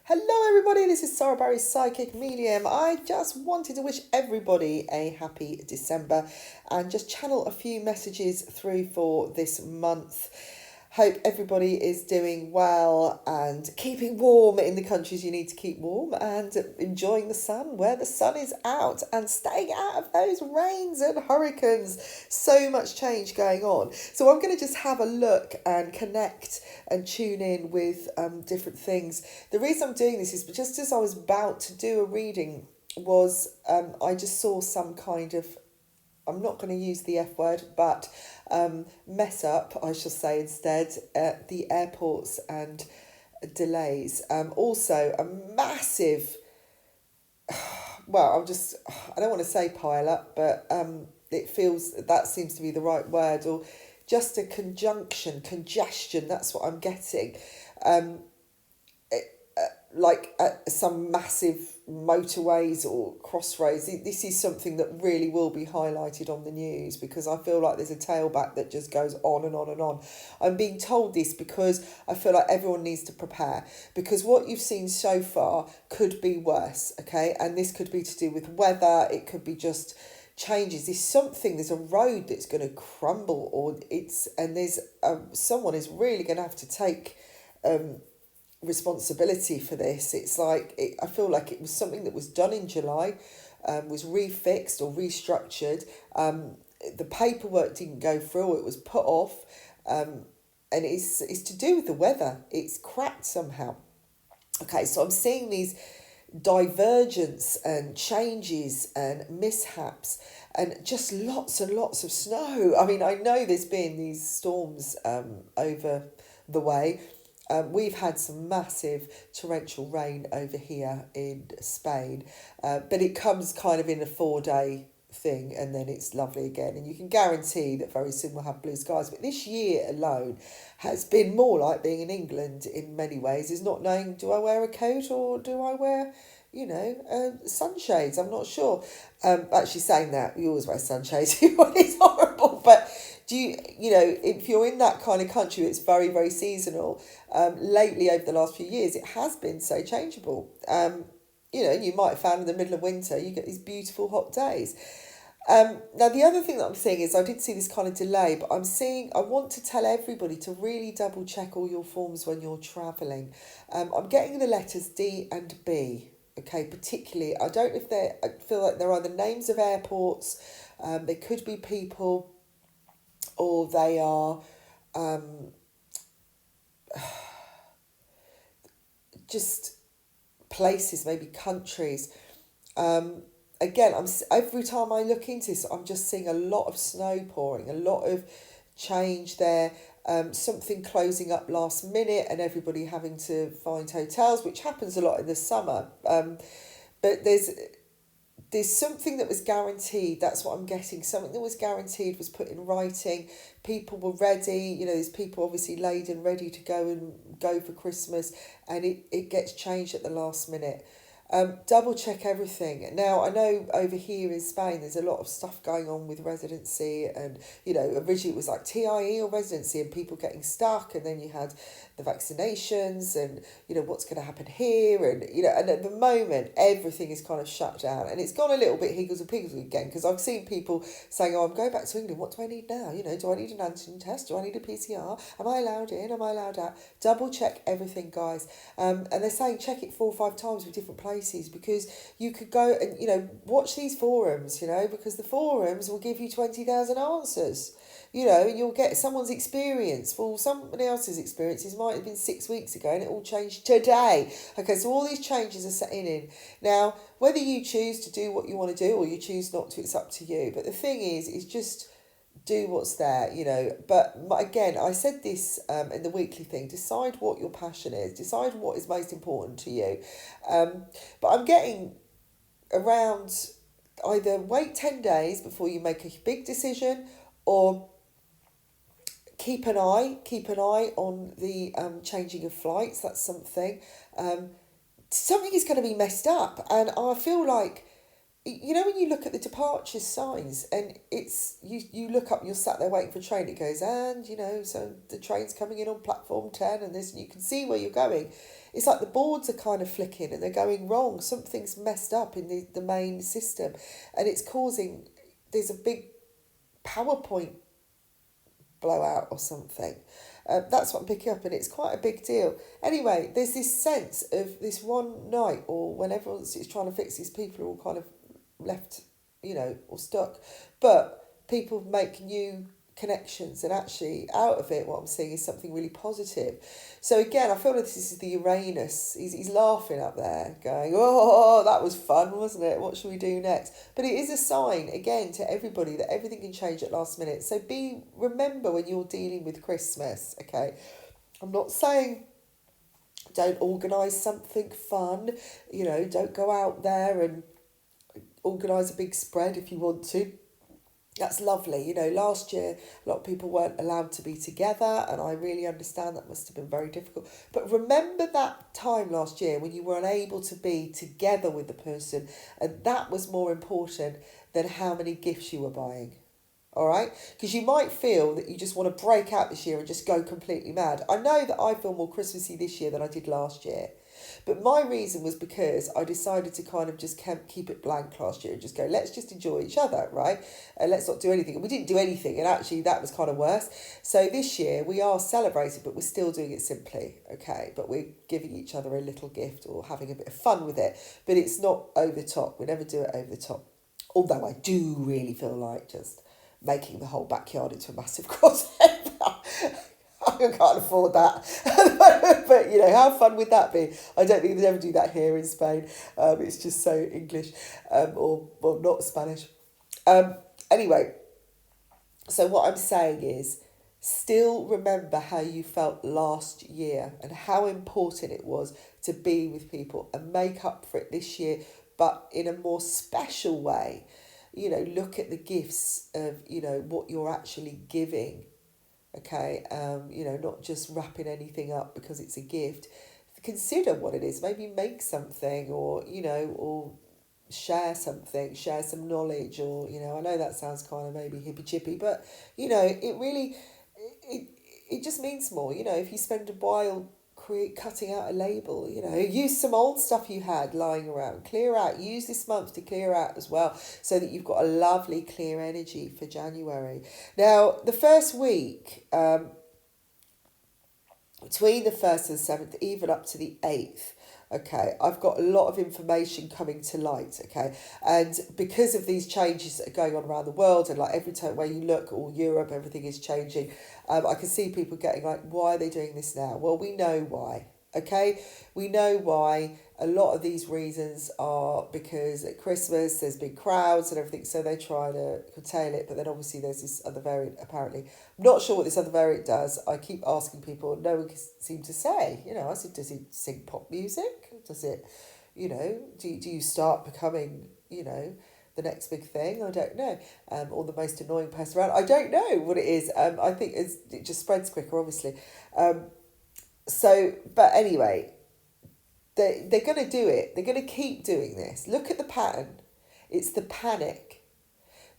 Hello, everybody. This is Sara Barry's Psychic Medium. I just wanted to wish everybody a happy December and just channel a few messages through for this month. Hope everybody is doing well and keeping warm in the countries you need to keep warm and enjoying the sun where the sun is out and staying out of those rains and hurricanes. So much change going on. So I'm going to just have a look and connect and tune in with different things. The reason I'm doing this is just as I was about to do a reading was I just saw some kind of, I'm not going to use the F word, but mess up, I shall say instead, at the airports and delays. Also, a massive, well, I don't want to say pile up, but it feels that seems to be the right word, or just a congestion, that's what I'm getting. Like at some massive motorways or crossroads. This is something that really will be highlighted on the news because I feel like there's a tailback that just goes on and on and on. I'm being told this because I feel like everyone needs to prepare, because what you've seen so far could be worse, okay? And this could be to do with weather, it could be just changes. There's a road that's going to crumble, or there's someone is really going to have to take responsibility for this. I feel like it was something that was done in July, was refixed or restructured. The paperwork didn't go through, it was put off, and it's to do with the weather. It's cracked somehow. Okay, so I'm seeing these divergence and changes and mishaps and just lots and lots of snow. I mean, I know there's been these storms over the way. We've had some massive torrential rain over here in Spain, but it comes kind of in a 4-day thing and then it's lovely again. And you can guarantee that very soon we'll have blue skies. But this year alone has been more like being in England in many ways, is not knowing, do I wear a coat or do I wear, sunshades? I'm not sure. Actually saying that, we always wear sunshades. It's horrible, but if you're in that kind of country, it's very, very seasonal. Lately, over the last few years, it has been so changeable. You might have found in the middle of winter, you get these beautiful hot days. Now, the other thing that I'm seeing is I did see this kind of delay, but I want to tell everybody to really double check all your forms when you're travelling. I'm getting the letters D and B, okay, particularly. I feel like there are the names of airports, they could be people, or they are just places, maybe countries. Again, every time I look into this, I'm just seeing a lot of snow pouring, a lot of change there. Something closing up last minute and everybody having to find hotels, which happens a lot in the summer. But there's something that was guaranteed. That's what I'm getting. Something that was guaranteed was put in writing. People were ready. There's people obviously laden, ready to go for Christmas, and it gets changed at the last minute. Double check everything. Now, I know over here in Spain there's a lot of stuff going on with residency, and originally it was like TIE or residency and people getting stuck, and then you had the vaccinations and what's going to happen here, and at the moment everything is kind of shut down, and it's gone a little bit higgles and piggles again, because I've seen people saying, I'm going back to England, what do I need now? Do I need an antigen test? Do I need a PCR? Am I allowed in? Am I allowed out? Double check everything, guys. And they're saying check it 4 or 5 times with different places, because you could go and watch these forums, because the forums will give you 20,000 answers. You'll get someone's experience. Well, somebody else's experiences might have been 6 weeks ago and it all changed today. Okay, so all these changes are setting in. Now, whether you choose to do what you want to do or you choose not to, it's up to you. But the thing is just do what's there, But again, I said this in the weekly thing, decide what your passion is, decide what is most important to you. But I'm getting around either wait 10 days before you make a big decision, or keep an eye on the changing of flights. That's something. Something is going to be messed up, and I feel like, when you look at the departure signs and it's you look up and you're sat there waiting for a train, it goes, and so the train's coming in on platform 10 and this, and you can see where you're going. it's like the boards are kind of flicking and they're going wrong. Something's messed up in the main system, and it's causing, there's a big PowerPoint blowout or something. That's what I'm picking up, and it's quite a big deal. Anyway, there's this sense of this one night, or when everyone's trying to fix these, people are all kind of left, or stuck. But people make new connections, and actually out of it what I'm seeing is something really positive. So again, I feel like this is the Uranus. He's laughing up there going, oh, that was fun, wasn't it? What should we do next? But it is a sign again to everybody that everything can change at last minute. So remember when you're dealing with Christmas, okay? I'm not saying don't organise something fun, don't go out there and organise a big spread if you want to. That's lovely. Last year, a lot of people weren't allowed to be together, and I really understand that must have been very difficult. But remember that time last year when you were unable to be together with the person, and that was more important than how many gifts you were buying. All right? Because you might feel that you just want to break out this year and just go completely mad. I know that I feel more Christmassy this year than I did last year. But my reason was because I decided to kind of just keep it blank last year and just go, let's just enjoy each other, right? And let's not do anything. And we didn't do anything, and actually that was kind of worse. So this year we are celebrating, but we're still doing it simply, okay? But we're giving each other a little gift or having a bit of fun with it. But it's not over the top. We never do it over the top. Although I do really feel like just making the whole backyard into a massive crossover. I can't afford that. But, how fun would that be? I don't think they'd ever do that here in Spain. It's just so English, or not Spanish. Anyway, so what I'm saying is, still remember how you felt last year and how important it was to be with people, and make up for it this year, but in a more special way. Look at the gifts of, what you're actually giving. Okay, not just wrapping anything up because it's a gift. Consider what it is. Maybe make something, or or share something, share some knowledge, or I know that sounds kind of maybe hippy chippy, but it really, it just means more. If you spend a while cutting out a label, use some old stuff you had lying around, clear out, use this month to clear out as well, so that you've got a lovely clear energy for January. Now, the first week, between the 1st and the 7th, even up to the 8th, okay, I've got a lot of information coming to light, okay, and because of these changes that are going on around the world, and like every time where you look, all Europe, everything is changing, I can see people getting like, why are they doing this now? Well, we know why, okay, we know why. A lot of these reasons are because at Christmas there's big crowds and everything, so they try to curtail it, but then obviously there's this other variant apparently. I'm not sure what this other variant does. I keep asking people, no one seems to say. I said, does it sing pop music? Does it, do you start becoming, the next big thing? I don't know. Or the most annoying person around? I don't know what it is. I think it just spreads quicker, obviously. But anyway, they're going to do it. They're going to keep doing this. Look at the pattern. It's the panic.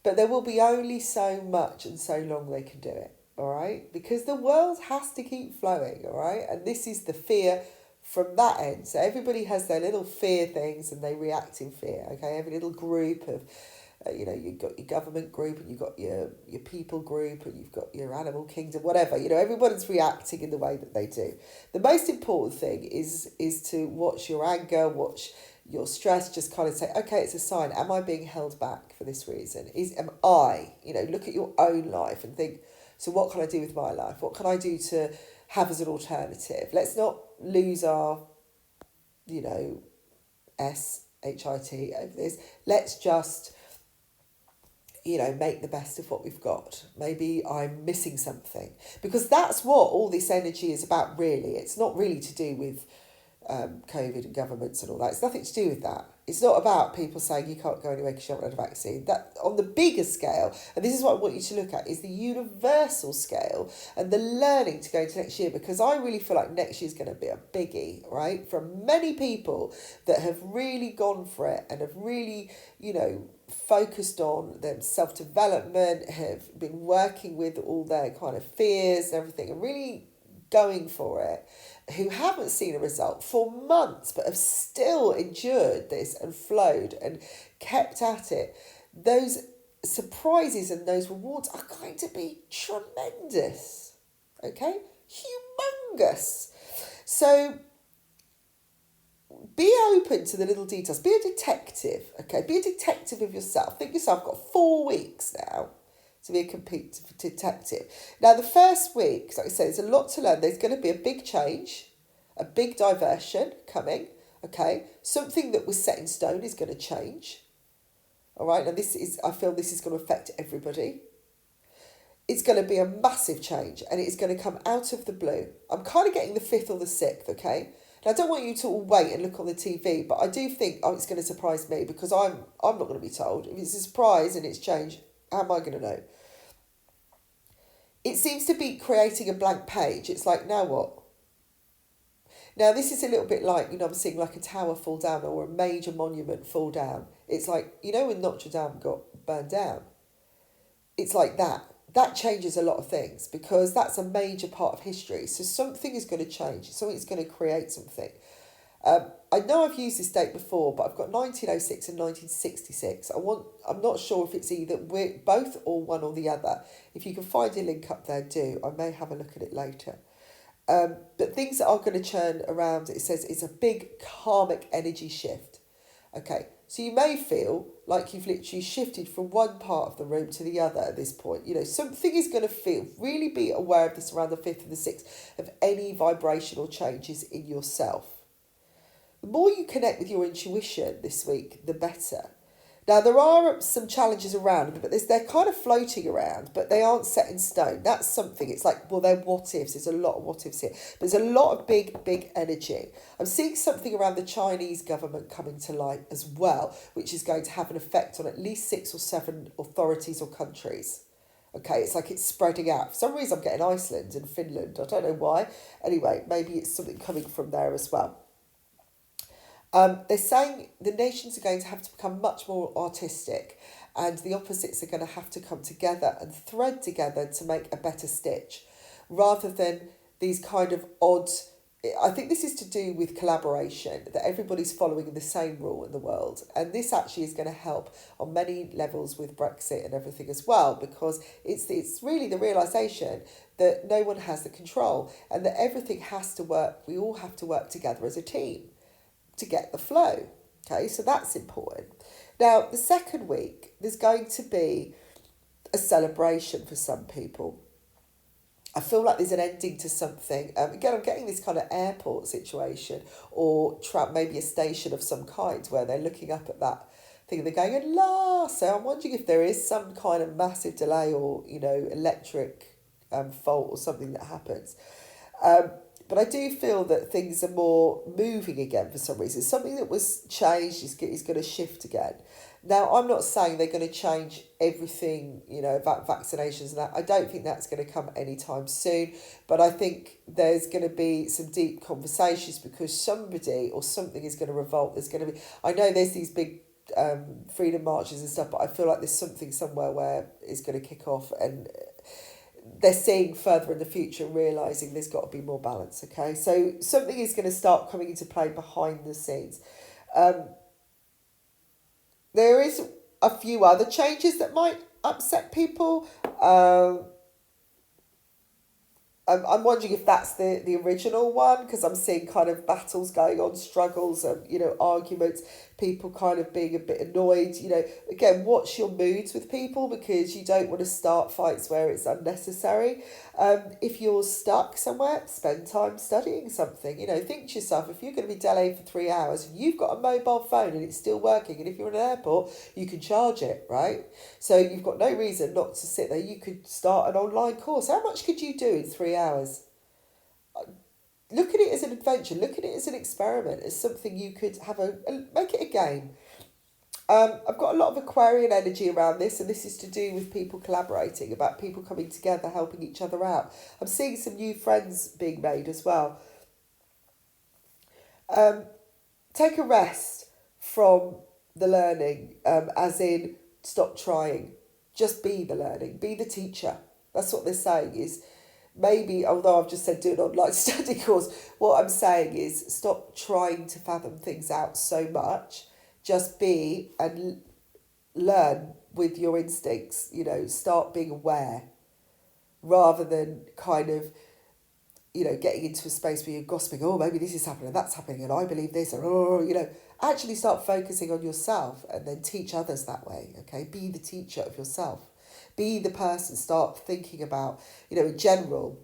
But there will be only so much and so long they can do it, all right? Because the world has to keep flowing, all right? And this is the fear from that end. So everybody has their little fear things and they react in fear, okay? Every little group of, you've got your government group, and you've got your people group, and you've got your animal kingdom, whatever. Everyone's reacting in the way that they do. The most important thing is to watch your anger, watch your stress, just kind of say, okay, it's a sign. Am I being held back for this reason? Am I, look at your own life and think, so what can I do with my life? What can I do to have as an alternative? Let's not lose our, SHIT over this. Let's just, make the best of what we've got. Maybe I'm missing something, because that's what all this energy is about, really. It's not really to do with COVID and governments and all that. It's nothing to do with that. It's not about people saying you can't go anywhere because you haven't had a vaccine. That, on the bigger scale, and this is what I want you to look at, is the universal scale and the learning to go into next year, because I really feel like next year is going to be a biggie, right? For many people that have really gone for it and have really, focused on their self-development, have been working with all their kind of fears and everything, and really going for it, who haven't seen a result for months but have still endured this and flowed and kept at it, those surprises and those rewards are going to be tremendous. Okay? Humongous. So be open to the little details. Be a detective, okay? Be a detective of yourself. Think yourself, I've got 4 weeks now to be a complete detective. Now, the first week, like I said, there's a lot to learn. There's going to be a big change, a big diversion coming, okay? Something that was set in stone is going to change, all right? Now, I feel this is going to affect everybody. It's going to be a massive change, and it's going to come out of the blue. I'm kind of getting the 5th or the 6th, okay? Now, I don't want you to all wait and look on the TV, but I do think, it's going to surprise me, because I'm not going to be told. If it's a surprise and it's changed, how am I going to know? It seems to be creating a blank page. It's like, now what? Now, this is a little bit like, I'm seeing like a tower fall down or a major monument fall down. It's like, when Notre Dame got burned down, it's like that. That changes a lot of things, because that's a major part of history. So something is going to change. Something's going to create something. I know I've used this date before, but I've got 1906 and 1966. I'm not sure if it's either both or one or the other. If you can find a link up there, do. I may have a look at it later. But things that are going to churn around, it says it's a big karmic energy shift. Okay, so you may feel like you've literally shifted from one part of the room to the other at this point. Something is going to feel, really be aware of this around the 5th and the 6th, of any vibrational changes in yourself. The more you connect with your intuition this week, the better. Now, there are some challenges around, but they're kind of floating around, but they aren't set in stone. That's something. It's like, well, they're what ifs. There's a lot of what ifs here. There's a lot of big energy. I'm seeing something around the Chinese government coming to light as well, which is going to have an effect on at least 6 or 7 authorities or countries. Okay, it's like it's spreading out. For some reason, I'm getting Iceland and Finland. I don't know why. Anyway, maybe it's something coming from there as well. They're saying the nations are going to have to become much more artistic, and the opposites are going to have to come together and thread together to make a better stitch, rather than these kind of odd... I think this is to do with collaboration, that everybody's following the same rule in the world. And this actually is going to help on many levels with Brexit and everything as well, because it's really the realisation that no one has the control and that everything has to work. We all have to work together as a team to get the flow. Okay, so that's important. Now, the second week, there's going to be a celebration for some people. I feel like there's an ending to something. Again, I'm getting this kind of airport situation, or maybe a station of some kind where they're looking up at that thing and they're going, alas! So I'm wondering if there is some kind of massive delay or, electric fault or something that happens. But I do feel that things are more moving again for some reason. Something that was changed is going to shift again. Now, I'm not saying they're going to change everything, about vaccinations and that. I don't think that's going to come anytime soon. But I think there's going to be some deep conversations, because somebody or something is going to revolt. I know there's these big freedom marches and stuff, but I feel like there's something somewhere where it's going to kick off, and they're seeing further in the future and realising there's got to be more balance, okay? So something is going to start coming into play behind the scenes. There is a few other changes that might upset people. I'm wondering if that's the original one, because I'm seeing kind of battles going on, struggles, arguments, people kind of being a bit annoyed. Again, watch your moods with people, because you don't want to start fights where it's unnecessary. If you're stuck somewhere, spend time studying something. Think to yourself, if you're going to be delayed for 3 hours and you've got a mobile phone and it's still working, and if you're in an airport, you can charge it, right? So you've got no reason not to sit there. You could start an online course. How much could you do in 3 hours? Look at it as an adventure. Look at it as an experiment, as something you could have make it a game. I've got a lot of Aquarian energy around this, and this is to do with people collaborating, about people coming together, helping each other out. I'm seeing some new friends being made as well. Take a rest from the learning, as in stop trying. Just be the learning, be the teacher. That's what they're saying, is maybe, although I've just said do an online study course, what I'm saying is stop trying to fathom things out so much. Just be and learn with your instincts, start being aware rather than kind of, getting into a space where you're gossiping, oh, maybe this is happening, that's happening, and I believe this, or, actually start focusing on yourself and then teach others that way, okay? Be the teacher of yourself. Be the person, start thinking about, in general,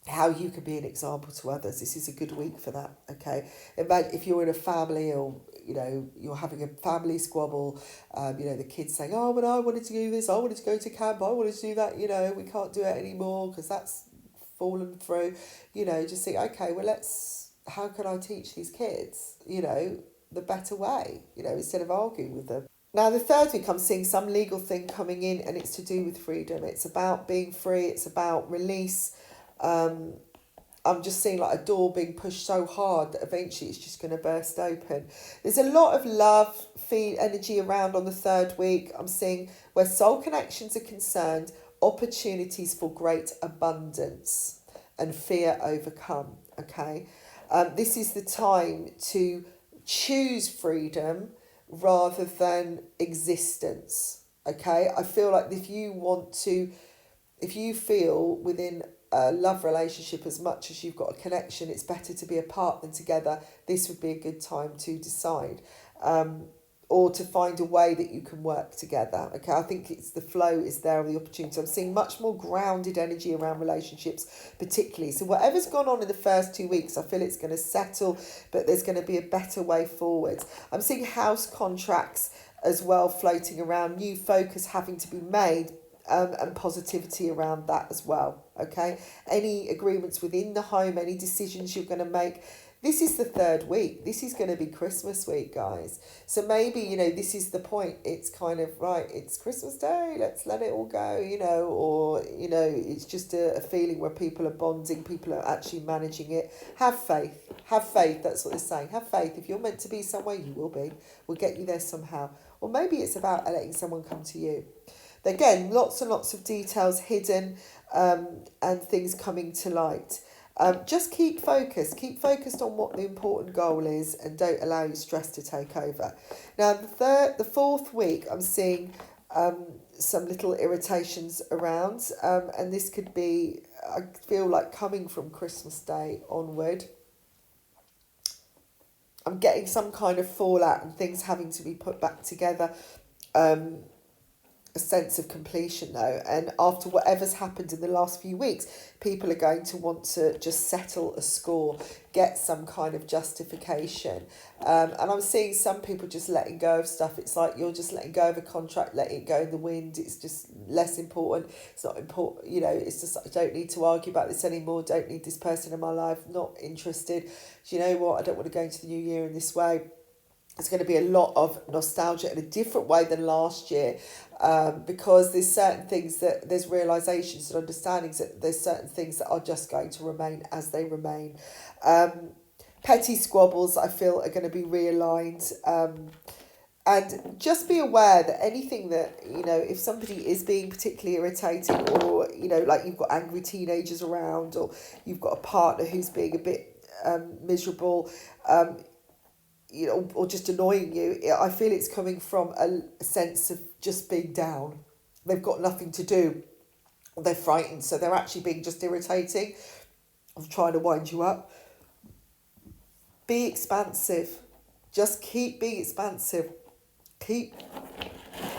how you can be an example to others. This is a good week for that, okay? Imagine if you're in a family or, you're having a family squabble, the kids saying, oh, but I wanted to do this, I wanted to go to camp, I wanted to do that, we can't do it anymore because that's fallen through, just think, okay, well, how can I teach these kids, the better way, instead of arguing with them. Now, the third week, I'm seeing some legal thing coming in, and it's to do with freedom. It's about being free. It's about release. I'm just seeing like a door being pushed so hard that eventually it's just going to burst open. There's a lot of love, energy around on the third week. I'm seeing where soul connections are concerned, opportunities for great abundance and fear overcome, okay? This is the time to choose freedom rather than existence, okay? I feel like if you feel within a love relationship as much as you've got a connection, it's better to be apart than together. This would be a good time to decide, or to find a way that you can work together. Okay, I think it's the flow is there and the opportunity. I'm seeing much more grounded energy around relationships, particularly. So whatever's gone on in the first 2 weeks, I feel it's going to settle, but there's going to be a better way forward. I'm seeing house contracts as well floating around, new focus having to be made, and positivity around that as well, okay? Any agreements within the home, any decisions you're going to make. This is the third week. This is going to be Christmas week, guys. So maybe, this is the point. It's kind of, right, it's Christmas Day, let's let it all go, or, it's just a feeling where people are bonding, people are actually managing it. Have faith. Have faith, that's what they're saying. Have faith. If you're meant to be somewhere, you will be. We'll get you there somehow. Or maybe it's about letting someone come to you. Again, lots and lots of details hidden, and things coming to light. Just keep focused. Keep focused on what the important goal is, and don't allow your stress to take over. Now, the fourth week, I'm seeing some little irritations around, and this could be, I feel like, coming from Christmas Day onward. I'm getting some kind of fallout and things having to be put back together. A sense of completion though, and after whatever's happened in the last few weeks, people are going to want to just settle a score, get some kind of justification, and I'm seeing some people just letting go of stuff. It's like you're just letting go of a contract, letting it go in the wind. It's just less important. It's not important, it's just, I don't need to argue about this anymore, don't need this person in my life, not interested. Do you know what, I don't want to go into the new year in this way. It's going to be a lot of nostalgia in a different way than last year, because there's certain things that there's realizations and understandings that there's certain things that are just going to remain as they remain. Petty squabbles, I feel, are going to be realigned. And just be aware that anything that, if somebody is being particularly irritating, or, like you've got angry teenagers around, or you've got a partner who's being a bit miserable, or just annoying you, I feel it's coming from a sense of just being down. They've got nothing to do. They're frightened, so they're actually being just irritating. I'm trying to wind you up. Be expansive. Just keep being expansive. Keep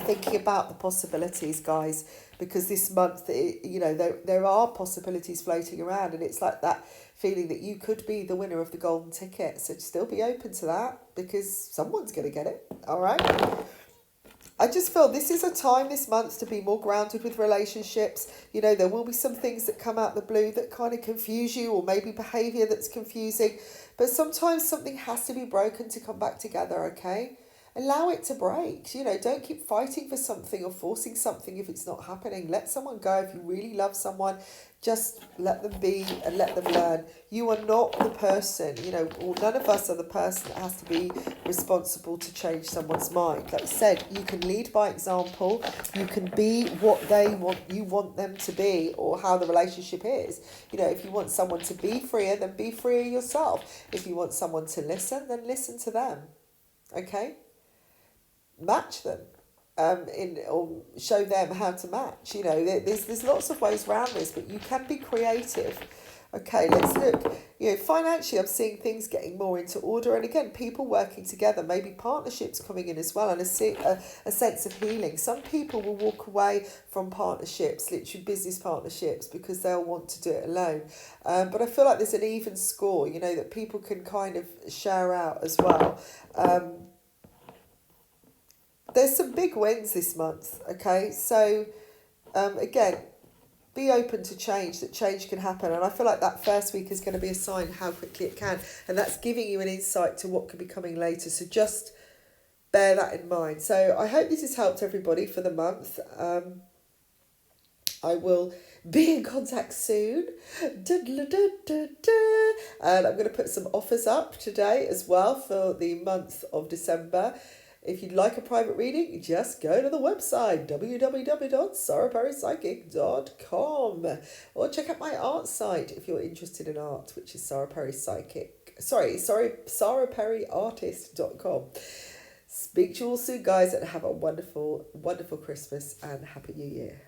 thinking about the possibilities, guys, because this month, there are possibilities floating around, and it's like that feeling that you could be the winner of the golden ticket. So still be open to that, because someone's going to get it. All right. I just feel this is a time this month to be more grounded with relationships. There will be some things that come out the blue that kind of confuse you, or maybe behaviour that's confusing. But sometimes something has to be broken to come back together, okay? allow it to break. You know, don't keep fighting for something or forcing something if it's not happening. Let someone go. If you really love someone, just let them be and let them learn. You are not the person, you know, or none of us are the person that has to be responsible to change someone's mind. Like I said, you can lead by example. You can be what you want them to be, or how the relationship is. You know, if you want someone to be freer, then be freer yourself. If you want someone to listen, then listen to them. Okay? Match them. Or show them how to match. You know, there's lots of ways around this, but you can be creative. Okay, let's look. You know, financially, I'm seeing things getting more into order, and again, people working together, maybe partnerships coming in as well, and a sense of healing. Some people will walk away from partnerships, literally business partnerships, because they'll want to do it alone. But I feel like there's an even score. You know, that people can kind of share out as well. There's some big wins this month, okay? So, again, be open to change, that change can happen. And I feel like that first week is going to be a sign how quickly it can. And that's giving you an insight to what could be coming later. So just bear that in mind. So I hope this has helped everybody for the month. I will be in contact soon. And I'm going to put some offers up today as well for the month of December. If you'd like a private reading, just go to the website, www.saraperrypsychic.com, or check out my art site if you're interested in art, which is saraperryartist.com. Speak to you all soon, guys, and have a wonderful, wonderful Christmas and Happy New Year.